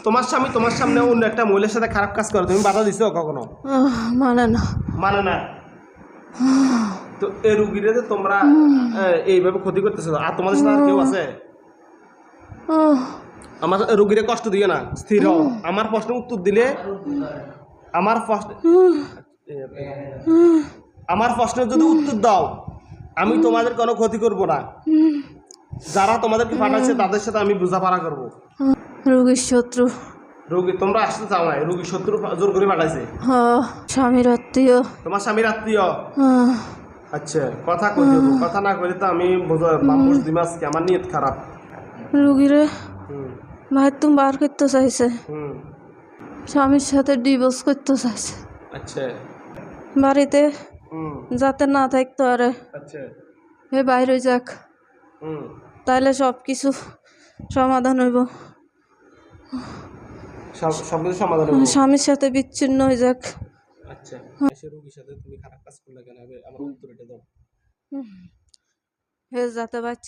তোমার স্বামী তোমার সামনে অন্য একটা মহিলার সাথে খারাপ কাজ করে, তুমি বাধা দিছো কখনো? মানে না। মানে না। তো এই রুগীরে যে তোমরা এইভাবে ক্ষতি করতেছো, আর তোমাদের সাথে আর কেউ আছে? আমার রুগীরে কষ্ট দিও না, স্থির হও। আমার প্রশ্নের উত্তর দিলে আমার প্রশ্নের যদি উত্তর দাও, আমি তোমাদের কোনো ক্ষতি করব না। যারা তোমাদেরকে পাঠাচ্ছে তাদের সাথে আমি বোঝাপড়া করব। রোগীর শত্রু। রোগী তোমরা আসতে চাও না, রোগীর শত্রু জোর করে পাঠাইছে। স্বামীর আত্মীয়। তোমার স্বামীর আত্মীয়? আচ্ছা, কথা কই দেবো, কথা না কইলে তো আমি বাম্বুস দিমাসকে, আমার নিয়ত খারাপ। রুগীরে ভাই তুমি বার করতে চাইছে, স্বামীর সাথে ডিভোর্স করতে চাইছে। আচ্ছা, বাড়িতে যাতে না থাকতে পারে, আচ্ছা, হে বাইরে যাক, তাহলে সব কিছু সমাধান হইব। সব কিছু সমাধান হবে। স্বামীর সাথে বিচ্ছিন্ন হয়ে যাক। আচ্ছা, সে রোগীর সাথে তুমি খারাপ কাজ করলে কেন? আমার উত্তর এটা দাও। হে যাতে বাচ্চা